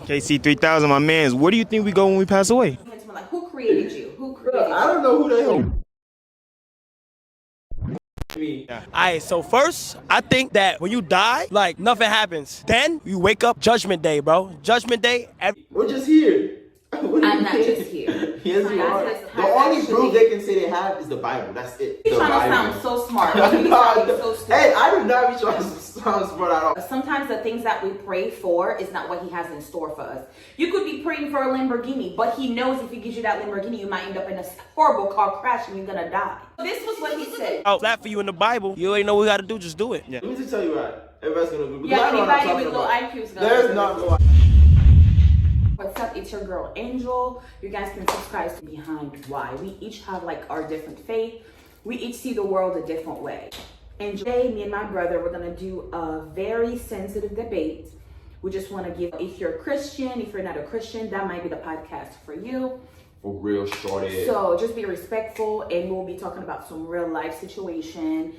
KC 3000, my mans. Where do you think we go when we pass away? Like, who created you? Who created you? I don't know who the hell. Alright, so first, I think that when you die, like, nothing happens. Then, you wake up Judgment Day, bro. Judgment Day. We're just here. I'm not just here. Yes, you are. The only proof they can say they have is the Bible. That's it. You're trying to sound so smart. You're so stupid. Hey, I do not be trying to sound smart at all. Sometimes the things that we pray for is not what he has in store for us. You could be praying for a Lamborghini, but he knows if he gives you that Lamborghini, you might end up in a horrible car crash and you're gonna die. This was what he said. Oh, that for you in the Bible. You already know what we gotta do. Just do it. Let me just tell you right. Everybody's gonna agree. Yeah, anybody with low IQ's gonna There's not no. What's up? It's your girl Angel. You guys can subscribe to Behind Why. We each have like our different faith. We each see the world a different way. And today, me and my brother, we're gonna do a very sensitive debate. We just want to give, if you're a Christian, if you're not a Christian, that might be the podcast for you. For real, shorty. So just be respectful, and we'll be talking about some real life situation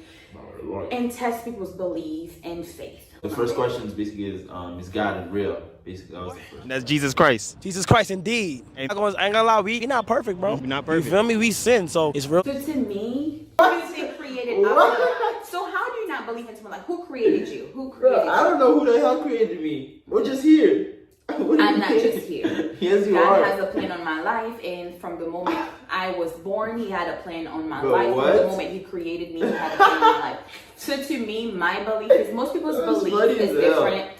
and test people's belief and faith. The first question is basically is God real? Basically, that was the first. That's Jesus Christ. Jesus Christ, indeed. I ain't gonna lie, we not perfect, bro. We're not perfect. You feel me? We sin, so it's real. So to me, who do you think created us? So how do you not believe in someone? Like, who created you? Who created you? I don't know who the hell created me. We're just here. I'm not just here. Yes, you God are. has a plan on my life, and from the moment I was born, he had a plan on my Bro, life. what? From the moment he created me, he had a plan on my life. So to me, my belief is, most people's belief is different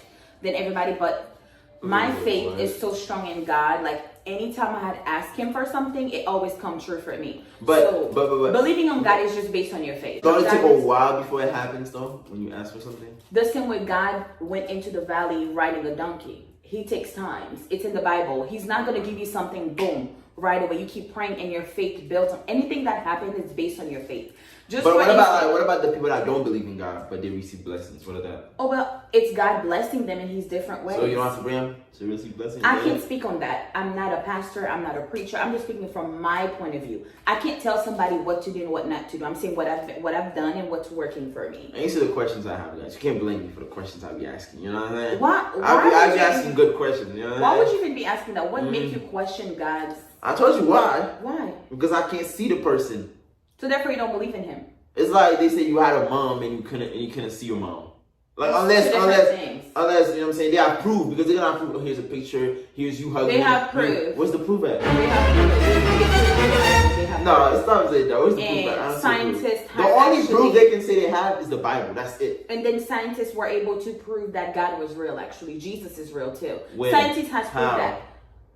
than everybody, but my faith is so strong in God. Like, anytime I had asked him for something, it always come true for me. But believing on God is just based on your faith. Don't it take a while before it happens, though, when you ask for something? The same way God went into the valley riding a donkey. He takes time. It's in the Bible. He's not going to give you something, boom, right away. You keep praying and your faith builds on anything that happens is based on your faith. But what about the people that don't believe in God but they receive blessings? What are that? Oh, well, it's God blessing them in his different ways. So you don't have to pray them to receive blessings? I can't speak on that. I'm not a pastor. I'm not a preacher. I'm just speaking from my point of view. I can't tell somebody what to do and what not to do. I'm saying what I've done and what's working for me. Answer the questions I have, guys. You can't blame me for the questions I be asking. You know what I'm saying? Why I be asking good questions. You know what why would you even be asking that? What makes you question God's? I told you why. Why? Because I can't see the person. So therefore, you don't believe in him. It's like they say you had a mom and you couldn't see your mom. Like unless you know what I'm saying, they have proof, because they're gonna have proof. Oh, here's a picture, here's you hugging. They have proof. What's the proof at? They have No, it's not saying that. What's the proof at? Scientists the only proof they can say they have is the Bible. That's it. And then scientists were able to prove that God was real. Actually, Jesus is real too. When? Scientists has proved that.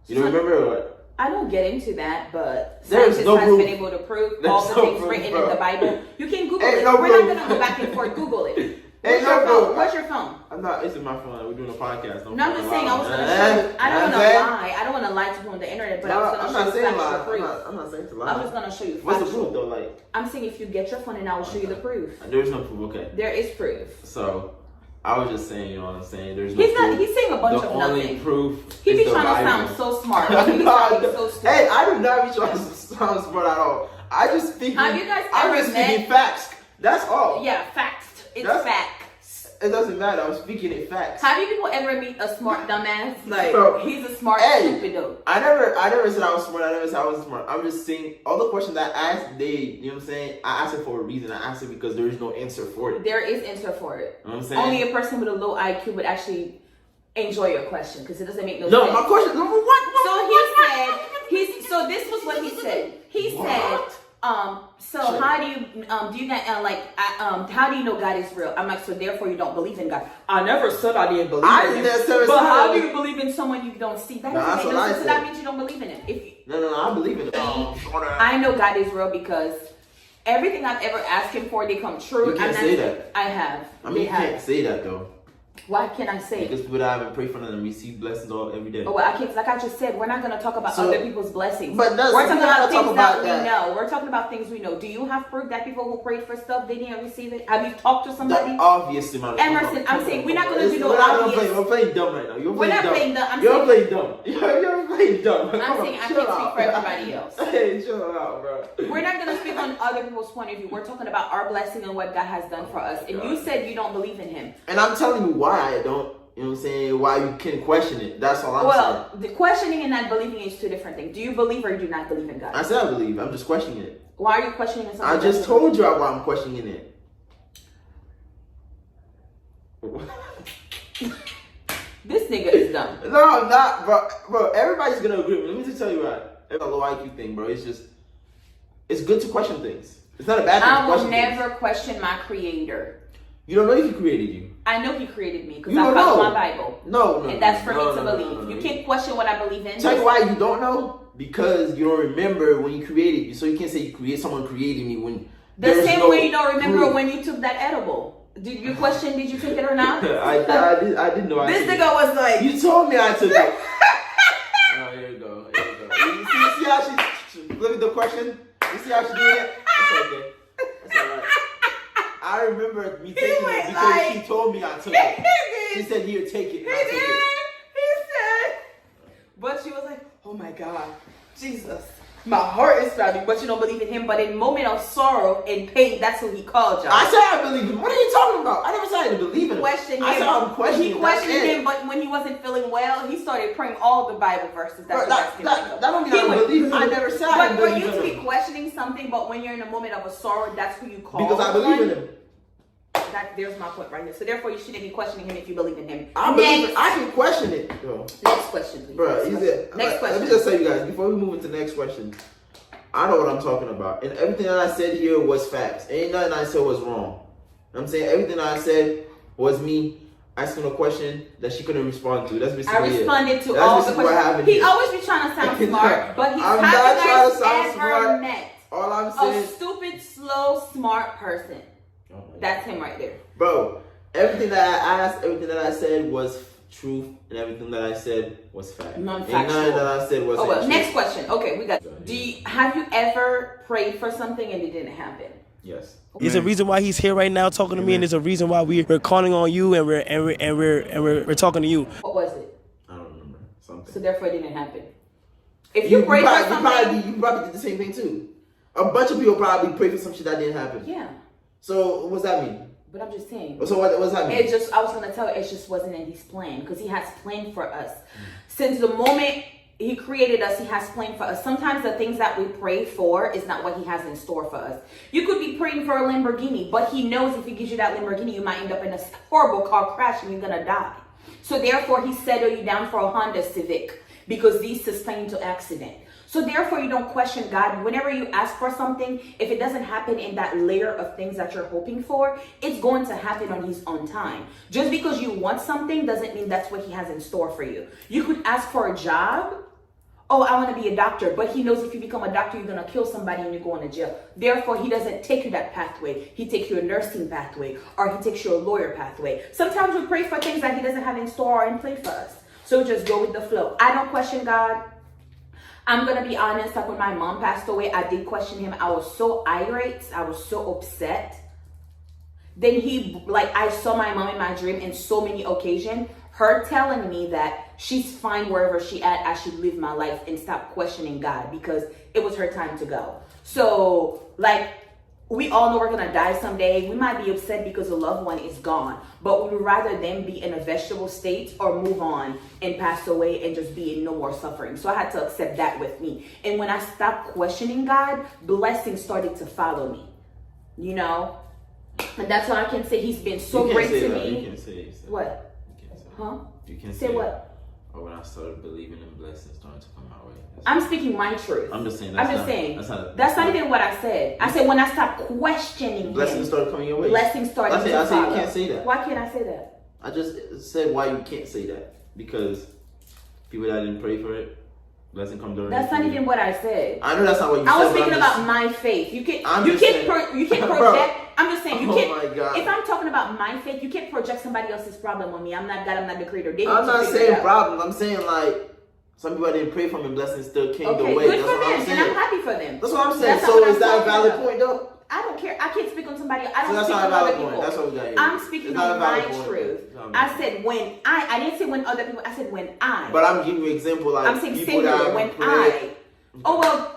You don't remember or what? I don't get into that, but There's scientists no has proof. been able to prove There's all the no things proof, written bro. in the Bible. You can Google Ain't it. no We're proof. not gonna go back and forth. Google it. Ain't no Your phone? proof. What's your phone? I'm not. It's in my phone. We're doing a podcast. No, I'm just saying. I was gonna show you. I don't want to lie. I don't want to lie to people on the internet, but I was gonna show you factual proof. I'm not saying to lie. I was gonna show you. What's the proof though? Like, I'm saying if you get your phone and I will show you the proof. There's no proof. Okay. There is proof. So, I was just saying, you know what I'm saying? There's no proof. He's saying a bunch of nothing. The only proof He is be the trying Bible. to sound so smart. He be sounding so stupid. Hey, I do not be trying to sound smart at all. I just speak. Have you guys I'm ever just met? speaking facts. That's all. Yeah, facts. It's That's- facts. It doesn't matter. I'm speaking it facts. Have you people ever meet a smart dumbass? Like, Bro, he's a smart stupid though. I never said I was smart. I never said I wasn't smart. I'm just saying all the questions I asked, you know what I'm saying? I asked it for a reason. I asked it because there is no answer for it. There is answer for it. You know what I'm saying? Only a person with a low IQ would actually enjoy your question because it doesn't make no sense. No, my question. Number one. So this was what he said. He said, so how do you how do you know God is real? I'm like, so therefore you don't believe in God. I never said I didn't believe in him. But how do you believe in someone you don't see? That doesn't make no sense. So that means you don't believe in him. No, I believe in it. I know God is real because everything I've ever asked him for, they come true. You can't say that. I have. I mean, you can't say that though. Why can't I say it? Because people that haven't prayed for them and receive blessings every day. Oh, well, I can't. Like I just said, we're not going to talk about other people's blessings. But we're talking about things that we know. We're talking about things we know. Do you have proof that people who prayed for stuff, they didn't receive it? Have you talked to somebody? Obviously, man. Emerson, I'm saying we're not going to do no obvious. We're playing dumb right now. We're not playing dumb. You're playing dumb. You're playing dumb. I'm saying I can't speak for everybody else. Hey, chill out, bro. We're not going to speak on other people's point of view. We're talking about our blessing and what God has done for us. And you said you don't believe in him. And I'm telling you why I don't. You know what I'm saying? Why you can question it. That's all I'm saying. Well, the questioning and not believing is two different things. Do you believe or do you not believe in God? I said I believe. I'm just questioning it. Why are you questioning something? I just told you why I'm questioning it. This nigga is dumb. No, I'm not, bro. Bro, everybody's gonna agree with me. Let me just tell you what. It's a low IQ thing, bro. It's good to question things. It's not a bad thing to question I will never question my creator. You don't know if he created you. I know he created me because You I don't follow know. my Bible. No. And that's for no, me to no, believe. no. You can't question what I believe in. Tell you why you don't know? Because you don't remember when you created you. So you can't say someone created me when The same way you don't remember when you took that edible. Did you question, did you take it or not? I didn't know I This took nigga was like... You told me I took it. Oh, here we go. You see how she... Look at the question? You see how she's doing it? That's okay. That's alright. I remember me taking it because she told me I took it. She said, here, take it. And I took it. He said... But she was like, oh my God, Jesus. My heart is pounding, but you don't believe in him. But in moment of sorrow and pain, that's who he called y'all. I said I believe him. What are you talking about? I never said I didn't believe in him. I said I'm questioning him. He questioned him, but when he wasn't feeling well, he started praying all the Bible verses. That's that don't mean I don't believe him. I never said I didn't believe in him. But for you to be questioning something, but when you're in a moment of a sorrow, that's who you call. Because I believe in him. There's my point right here. So therefore, you shouldn't be questioning him if you believe in him. I can question it, though. Next question, please. Bro, next question. Let me just tell you guys, before we move into the next question, I know what I'm talking about. And everything that I said here was facts. Ain't nothing I said was wrong. You know what I'm saying? Everything that I said was me asking a question that she couldn't respond to. That's basically I responded to That's all the questions. He always be trying to sound smart, but he's I'm not not trying to sound ever smart. met All I'm saying, a stupid, slow, smart person. That's him right there. Bro, everything that I asked, everything that I said was truth, and everything that I said was fact. Non-factual. And nothing that I said was well, next question. Okay, we got. Have you ever prayed for something and it didn't happen? Yes. There's a reason why he's here right now talking to me, and there's a reason why we're calling on you and we're talking to you. What was it? I don't remember. Something. So therefore, it didn't happen. If you pray for something, you probably did the same thing too. A bunch of people probably prayed for some shit that didn't happen. Yeah. So what's that mean? But I'm just saying. So what's that mean? I was gonna tell you, it just wasn't in his plan because he has planned for us. Since the moment he created us, he has planned for us. Sometimes the things that we pray for is not what he has in store for us. You could be praying for a Lamborghini, but he knows if he gives you that Lamborghini, you might end up in a horrible car crash and you're gonna die. So therefore, he settled you down for a Honda Civic because these sustain to accident. So therefore, you don't question God. Whenever you ask for something, if it doesn't happen in that layer of things that you're hoping for, it's going to happen on his own time. Just because you want something doesn't mean that's what he has in store for you. You could ask for a job. Oh, I want to be a doctor. But he knows if you become a doctor, you're going to kill somebody and you're going to jail. Therefore, he doesn't take you that pathway. He takes you a nursing pathway, or he takes you a lawyer pathway. Sometimes we pray for things that he doesn't have in store or in play for us. So just go with the flow. I don't question God. I'm going to be honest, like when my mom passed away, I did question him. I was so irate. I was so upset. Then I saw my mom in my dream in so many occasions, her telling me that she's fine wherever she at. I should live my life and stop questioning God because it was her time to go. So we all know we're going to die someday. We might be upset because a loved one is gone, but we would rather them be in a vegetable state or move on and pass away and just be in no more suffering. So I had to accept that with me. And when I stopped questioning God, blessings started to follow me, you know? And that's why I can say he's been so great to me. You can say what? You can say Huh? You can say what? Or when I started believing in blessings starting to come my way. I'm speaking my truth. I'm just saying. That's not even what I said. I said when I stopped questioning blessings started coming your way. Blessings started to I follow. You can't say that. Why can't I say that? I just said why you can't say that because people that didn't pray for it, blessing come during. That's not even what I said. I know that's not what you said. I was speaking about my faith. You can't project. Bro. I'm just saying you Oh can't. my God. If I'm talking about my faith, you can't project somebody else's problem on me. I'm not God. I'm not the creator. I'm not saying problem. I'm saying like some people didn't pray for me, blessings still came their way. Good That's for what them, I'm saying. and I'm happy for them. That's what I'm saying. That's So is that a valid point though? I don't care. I can't speak on somebody. I So don't that's speak not on a other valid point. people. That's what we got here. I'm speaking It's not on a my valid point. truth. I said when I didn't say when other people. I said when I. But I'm giving you an example like I'm saying people singular. that When prayed. I. Oh well.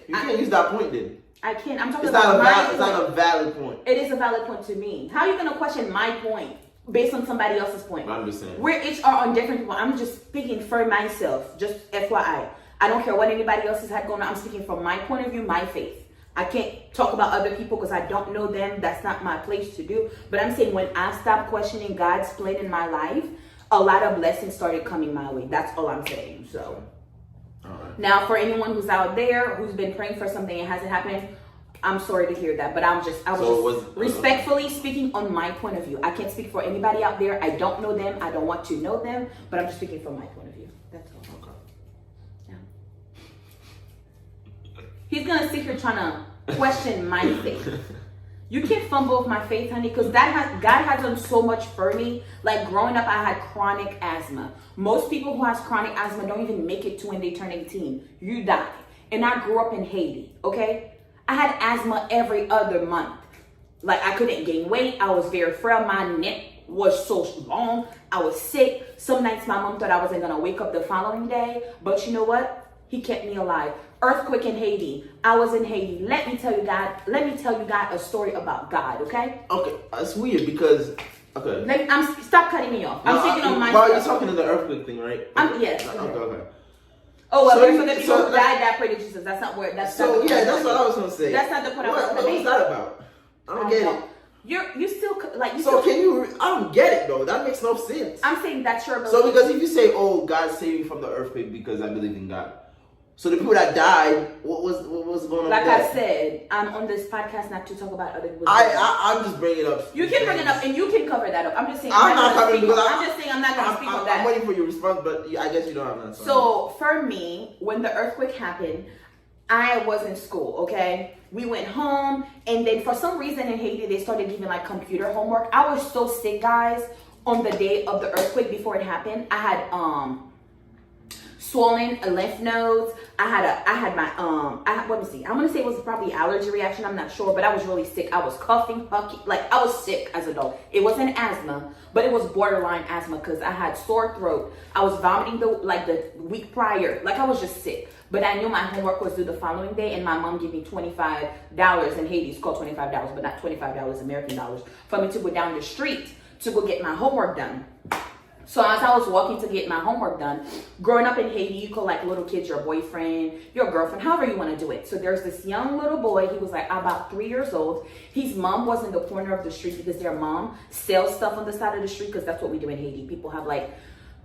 You can't use that point then. I can't. I'm talking It's about not my point. It's not a valid point. It is a valid point to me. How are you gonna question my point? based on somebody else's point. I understand. We each are on different people. I'm just speaking for myself, just FYI. I don't care what anybody else has had going on. I'm speaking from my point of view, my faith. I can't talk about other people because I don't know them. That's not my place to do. But I'm saying when I stopped questioning God's plan in my life, a lot of blessings started coming my way. That's all I'm saying. So now for anyone who's out there who's been praying for something and hasn't happened, I'm sorry to hear that. But I was respectfully speaking on my point of view. I can't speak for anybody out there. I don't know them. I don't want to know them. But I'm just speaking from my point of view. That's all. Okay. He's gonna sit here trying to question my faith. You can't fumble with my faith, honey, because God has done so much for me. Like growing up, I had chronic asthma. Most people who has chronic asthma don't even make it to when they turn 18. You die. And I grew up in Haiti, okay? I had asthma every other month. Like I couldn't gain weight. I was very frail. My neck was so long. I was sick. Some nights my mom thought I wasn't gonna wake up the following day. But you know what? He kept me alive. Earthquake in Haiti. I was in Haiti. Let me tell you God a story about God, okay? Okay, that's weird because Stop cutting me off. I'm speaking on my Well, you're talking to the earthquake thing, right? Yes. Okay. Oh, well, So for the people who died that prayed to Jesus. That's not where. That's So yeah, that's what I was gonna say. That's not the point I was gonna make. What's that about? I don't get it. You still like you. So still, can you? I don't get it though. That makes no sense. I'm saying that's your belief. So because if you say, "Oh, God saved me from the earthquake because I believe in God," so the people that died, what was going on? Like with that? I said, I'm on this podcast not to talk about other people's. I'm just bringing it up. You can bring it up and you can cover that up. I'm just saying. I'm not covering because I'm just saying I'm not gonna speak on that. I'm waiting for your response, but I guess you don't have an answer. So for me, when the earthquake happened, I was in school, okay? We went home, and then for some reason in Haiti, they started giving like computer homework. I was so sick, guys, on the day of the earthquake before it happened. I had swollen lymph nodes. I had my let me see. I'm gonna say it was probably allergy reaction. I'm not sure, but I was really sick. I was coughing, like I was sick as an adult. It wasn't asthma, but it was borderline asthma because I had sore throat. I was vomiting the week prior. Like I was just sick. But I knew my homework was due the following day, and my mom gave me $25 in Haiti. It's called $25, but not $25 American dollars, for me to go down the street to go get my homework done. So as I was walking to get my homework done, growing up in Haiti, you call like little kids your boyfriend, your girlfriend, however you want to do it. So there's this young little boy. He was like about 3 years old. His mom was in the corner of the street because their mom sells stuff on the side of the street, because that's what we do in Haiti. People have like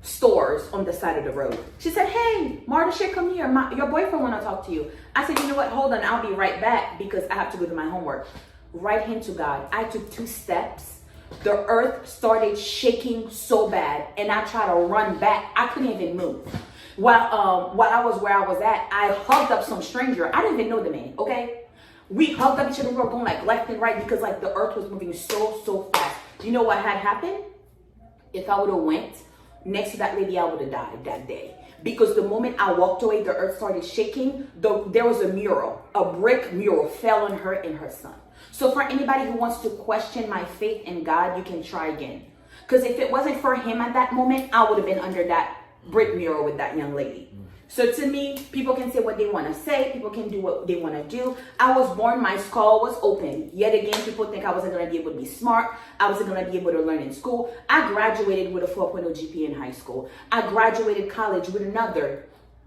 stores on the side of the road. She said, "Hey, Marta, come here. Your boyfriend want to talk to you." I said, "You know what? Hold on. I'll be right back because I have to go do my homework." Right hand to God. I took 2 steps. The earth started shaking so bad, and I tried to run back. I couldn't even move. While I was where I was at, I hugged up some stranger. I didn't even know the man, okay? We hugged up each other. We were going like left and right because like the earth was moving so fast. You know what had happened? If I would have went next to that lady, I would have died that day. Because the moment I walked away, the earth started shaking. There was a brick mural fell on her and her son. So for anybody who wants to question my faith in God, you can try again. Because if it wasn't for him at that moment, I would have been under that brick mural with that young lady. So to me, people can say what they want to say. People can do what they want to do. I was born, my skull was open. Yet again, people think I wasn't going to be able to be smart. I wasn't going to be able to learn in school. I graduated with a 4.0 GPA in high school. I graduated college with another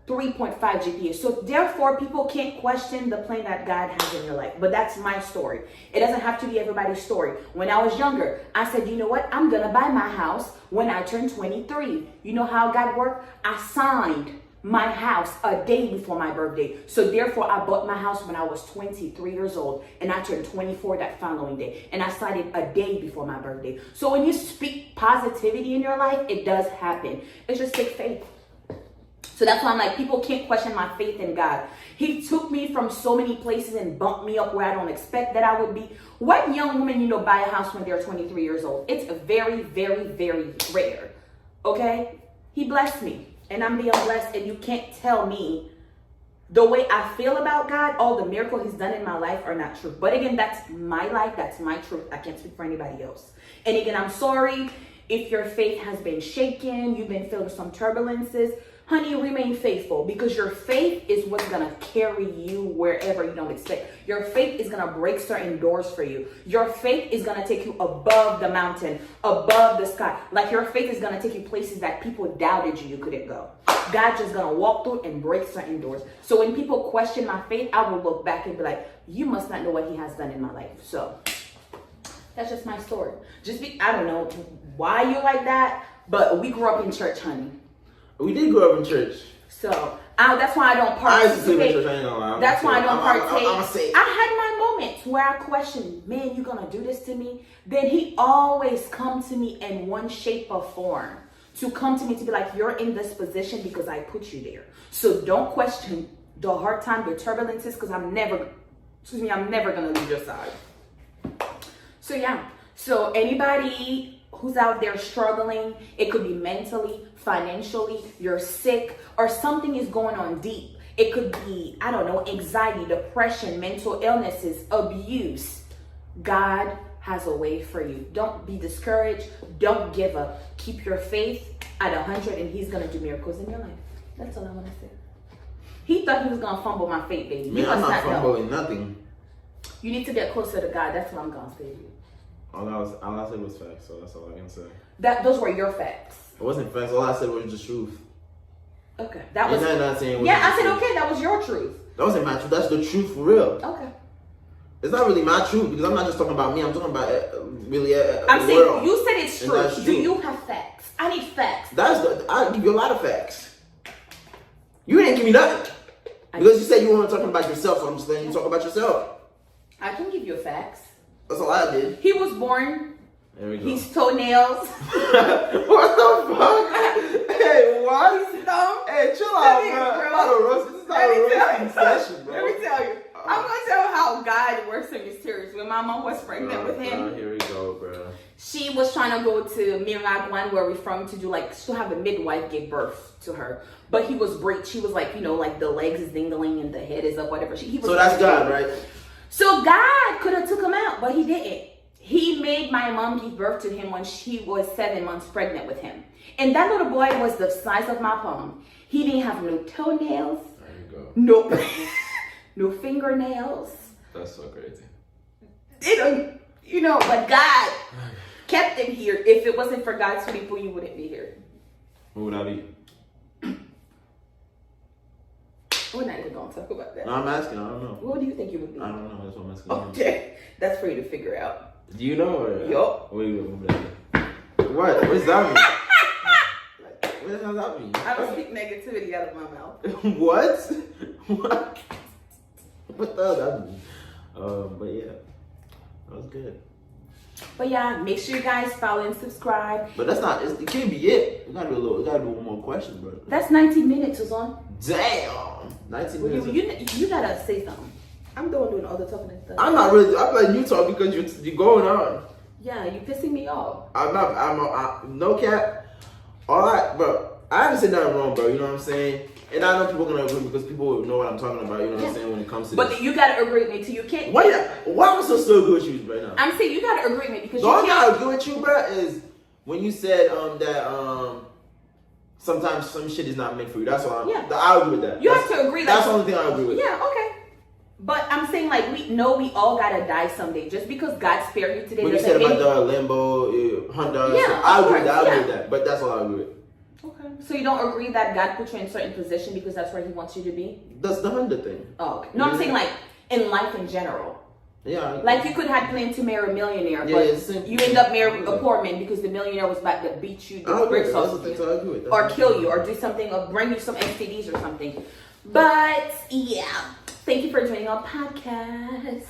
3.5 GPA. So therefore, people can't question the plan that God has in your life. But that's my story. It doesn't have to be everybody's story. When I was younger, I said, you know what? I'm going to buy my house when I turn 23. You know how God worked? I signed my house a day before my birthday. So therefore, I bought my house when I was 23 years old, and I turned 24 that following day. And I signed it a day before my birthday. So when you speak positivity in your life, it does happen. It's just take faith. So that's why I'm like, people can't question my faith in God. He took me from so many places and bumped me up where I don't expect that I would be. What young woman, buy a house when they're 23 years old? It's very, very, very rare. Okay? He blessed me. And I'm being blessed, and you can't tell me the way I feel about God, all the miracles he's done in my life are not true. But again, that's my life. That's my truth. I can't speak for anybody else. And again, I'm sorry if your faith has been shaken. You've been feeling some turbulences. honey, remain faithful, because your faith is what's gonna carry you wherever you don't expect. Your faith is gonna break certain doors for you. Your faith is gonna take you above the mountain, above the sky. Like, your faith is gonna take you places that people doubted you couldn't go. God's just gonna walk through and break certain doors. So when people question my faith, I will look back and be like, you must not know what he has done in my life. So that's just my story. I don't know why you're like that, but we grew up in church, honey. We did grow up in church. So that's why I don't participate. I used to sleep in church. I ain't gonna lie. That's why I don't partake. I'm say. I had my moments where I questioned, man, you gonna do this to me? Then he always come to me in one shape or form. To come to me to be like, you're in this position because I put you there. So don't question the hard time, the turbulences, because I'm never gonna leave your side. So yeah. So anybody who's out there struggling, it could be mentally, financially, you're sick, or something is going on deep. It could be, I don't know, anxiety, depression, mental illnesses, abuse. God has a way for you. Don't be discouraged. Don't give up. Keep your faith at 100, and he's going to do miracles in your life. That's all I want to say. He thought he was going to fumble my faith, baby. Man, I'm not fumbling nothing. You need to get closer to God. That's what I'm going to say to you. All I said was facts, so that's all I can say. Those were your facts. It wasn't facts. All I said was just truth. Okay. That was. Not saying yeah, I said, okay, that was your truth. That wasn't my truth. That's the truth for real. Okay. It's not really my truth, because I'm not just talking about me. I'm talking about really I'm the saying, world. you said it's true. That's Do true. you have facts? I need facts. I give you a lot of facts. You didn't give me nothing. Because you said you weren't talking about yourself, so I'm just letting you talk about yourself. I can give you facts. That's all I did. He was born. There we go. His toenails. What the fuck? Hey, what? He's dumb. Hey, chill out, bro. It's not a roast. This is not a roasting session, bro. Let me tell you. I'm going to tell you how God works in mysterious. When my mom was pregnant with him, Here we go, bro. she was trying to go to Miragwan, where we're from, to do to have a midwife give birth to her. But he was breech. She was like, like the legs is dingling and the head is up, whatever. He was So that's God, right? So God could have took him out, but he didn't. He made my mom give birth to him when she was 7 months pregnant with him. And that little boy was the size of my palm. He didn't have no toenails. There you go. No, no fingernails. That's so crazy. But God kept him here. If it wasn't for God's people, you wouldn't be here. What would I be? We're not even going to talk about that. No, I'm asking. I don't know. What do you think you would be? I don't know. That's what I'm asking. Okay. That's for you to figure out. Do you know? Or? Yup. What does that mean? What the hell does that mean? I don't speak negativity out of my mouth. What? What the hell does that mean? But yeah, that was good. But yeah, make sure you guys follow and subscribe. But that's not. It can't be it. We gotta do one more question, bro. That's 19 minutes, Uzon. Damn. 19 minutes. You gotta say something. I'm the one doing all the talking and stuff. I'm not really. I'm letting you talk because you're going on. Yeah, you pissing me off. I'm not. I'm no cap. Bro. I haven't said nothing wrong, bro. You know what I'm saying? And I know people are gonna agree because people know what I'm talking about. You know what I'm saying when it comes to but this. You gotta agree with me too. You can't. Why am I so still good with you right now? I'm saying you gotta agree with me because The you only thing I can't. agree with you, bro, is when you said that sometimes some shit is not meant for you. That's all. I agree with that. You have to agree. That's the only thing I agree with. Yeah. Okay. But I'm saying we know we all gotta die someday. Just because God spared you today. When you said about the Lambo, Honda, Yeah, I agree with that. I agree yeah. with that. But that's all I agree with. Okay. So you don't agree that God put you in a certain position because that's where He wants you to be? That's the Honda thing. Oh, okay. No, I'm saying in life in general. Yeah. Like you could have planned to marry a millionaire, but you end up marrying a poor man because the millionaire was about to beat you, I agree with that. or kill you, or do something, or bring you some STDs or something. But yeah, thank you for joining our podcast.